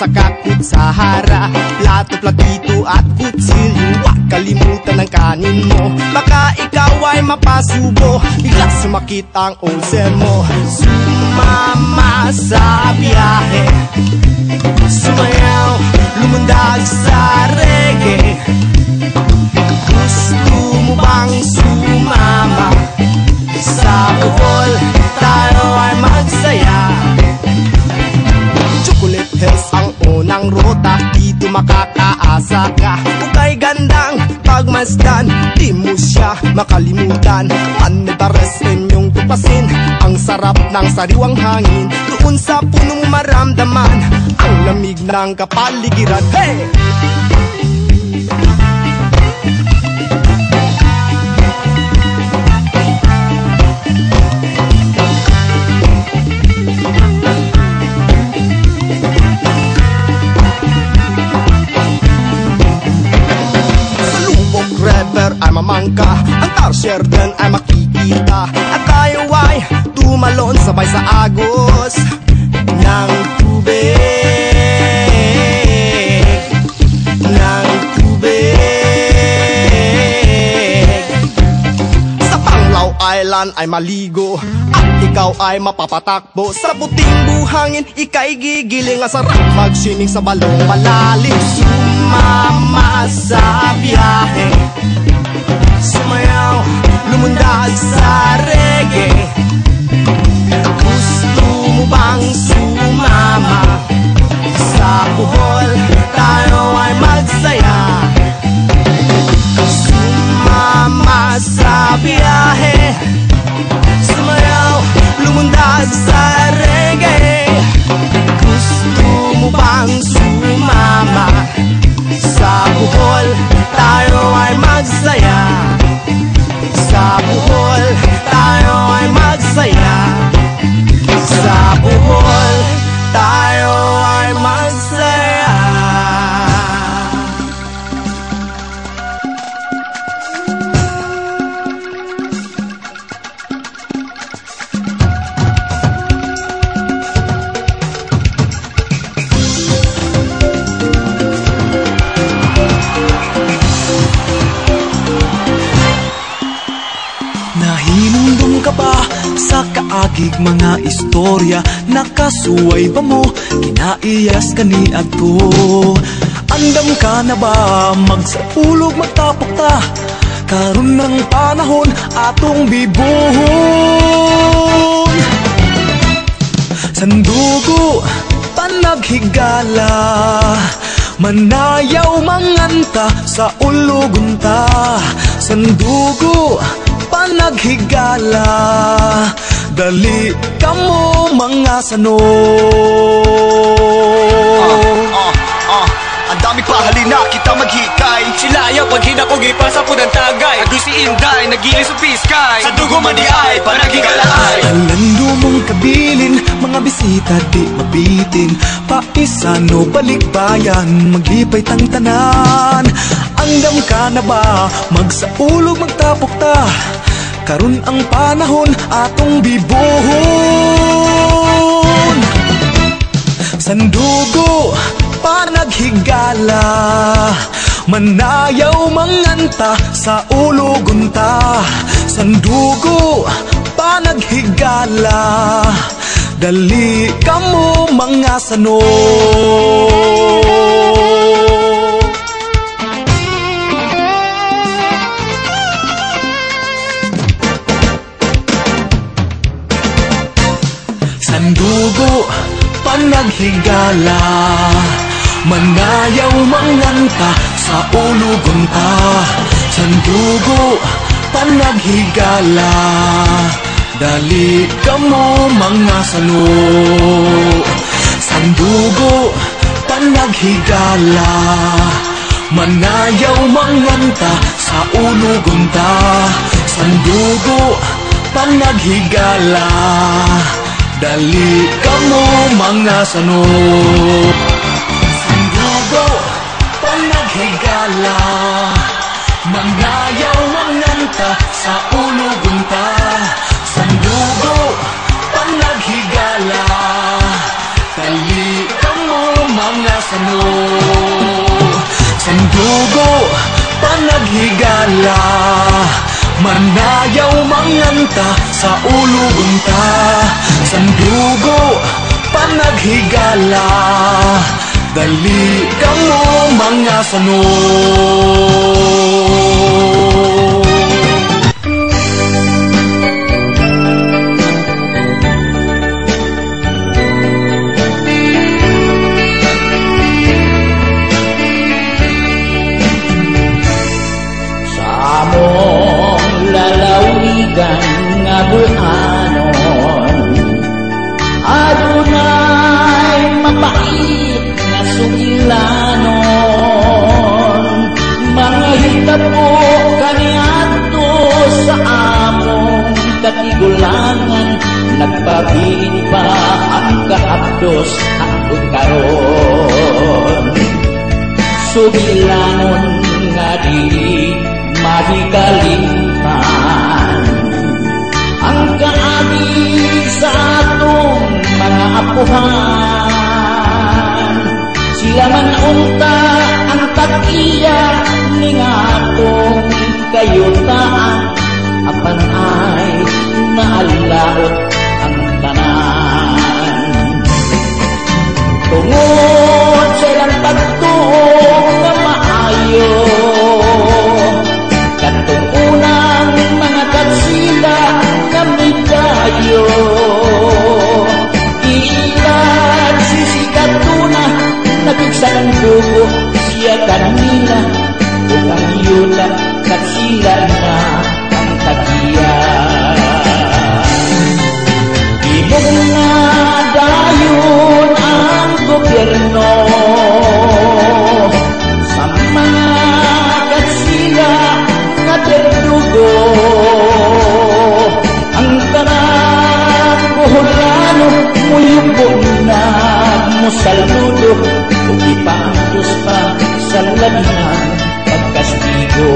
sa kakut Sahara, plato-platito at kutsilyo. Huwag kalimutan ang kanin mo, baka ikaw ay mapasubo, bigla sumakit ang ulcer mo. Sumama sa biyahe, sumayaw, lumundag sa reggae. Gusto mo bang sumama sa Bohol? Tayo ay magsaya. Chocolate Hills ang unang ruta, dito makakaasa ka. Kung gandang pagmasdan, di mo siya makalimutan. Mandares inyong tupasin, ang sarap ng sariwang hangin. Doon sa punong maramdaman, ang lamig ng kapaligiran. Hey! Ay mamangka, ang tarsier din ay makikita. At tayo ay tumalon sabay sa agos ng tubig, ng tubig. Sa Panglao Island ay maligo, at ikaw ay mapapatakbo. Sa puting buhangin, ika'y gigiling. Ang sarap magsining sa balong malalim. Sumama sa biyahe, sumayaw, lumundag sa reggae. Gusto mo bang sumama sa Bohol? Tayo ay magsaya. Sumama sa biyahe, sumayaw, lumundag sa reggae. Gusto mo bang sumama sa Bohol? Tayo ay magsaya. Sa Bohol, tayo ay magsaya. Sa Bohol, tayo ay magsaya. Nahinumdum ka ba sa kaagig mga istorya? Nakasuway ba mo, kinaiyas ka ni adto? Andam ka na ba magsapulog magtapok ta? Karon ng panahon atong bibuhon. Sandugo panaghigala, manayaw manganta sa ulugunta. Sandugo panaghigala, dali ka mo mga sano. Ang dami pa, halina kita maghikay. Sila ayaw pag hinakugipa sa punang tagay. Ado si Inday, nagilis sa piskay. Sa dugo man di ay, panaghigalaay. Alando mong kabilin, mga bisita di mabitin. Paisano balikbayan, maglipay tang tanan. Andam ka na ba, magsaulog magtapok ta? Karon ang panahon atong bibuhon. Sandugo panaghigala, manayaw manganta sa ulugunta. Sandugo panaghigala, dali ka mo mga sano. Sandugo panaghigala, manayaw manganta sa ulugunta. Sandugo panaghigala, dali ka mo mga sano. Sandugo panaghigala, manayaw manganta sa ulugunta. Sandugo panaghigala, dali ka mo mga sano. Sandugo panaghigala, manayaw manganta sa ulugunta. Sandugo panaghigala, dali ka mo mga sano. Sandugo panaghigala, manayaw manganta sa ulugunta. Sandugo panaghigala, dali ka mo mga sano. Nga bulanon, adunay mapait nga sugilanon, mga hitabo kaniadto sa among katigulangan, nagpabilin pa ang kaapdos hanggang karon. Sugilanon nga dili mahikalimtan, ang kaagig sa atong mga apuhan. Sila man unta ang tag-iya ning atong kayutaan, apan ay naalaot ang tanan. Tungod sa ilang pagtuong na maayo, katong unang mga katsila kami tayo, ilan sisikat tuna, napigsang dugo siya kanila, bukang yuta katsila na ang tagiyan. Ibong na dayon ang gobyerno sa mga katsila na terdugo, ang tanang buholano muyubog na musaludo, kung ipaantos pa sa labihan pagkastigo.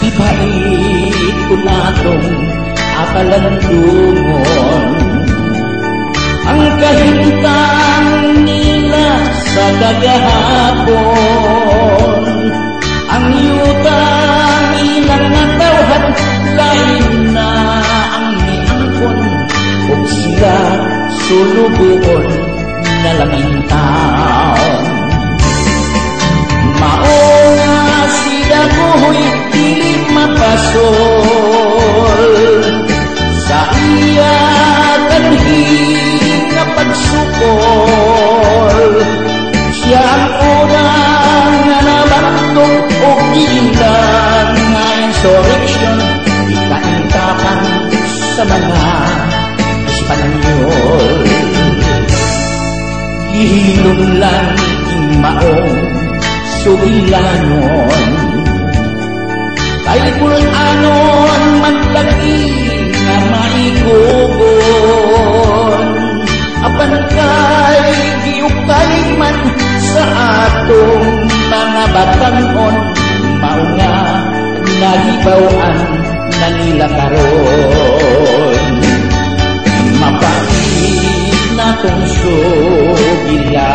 Ipait ko natong akalandungon, ang kahintang nila sa kagahapon, ang yutang ilang natawhan, lain na ang niangkon, kung sila sulubuon na lamintaon. Maunga sila buhoy dili mapasol, sa iya kanhing na pagsukol, siya ang unang na nabaktong o ilan nga insurrection, ikaintakan sa mga Espanyol. Gihilom lang ing maong sugilanon, kay pulanon maglagi nga maigugon, apan kay giukay man sa atong mga batanon, mao nga nahibawan na nila karon. Mapait na tong sugila,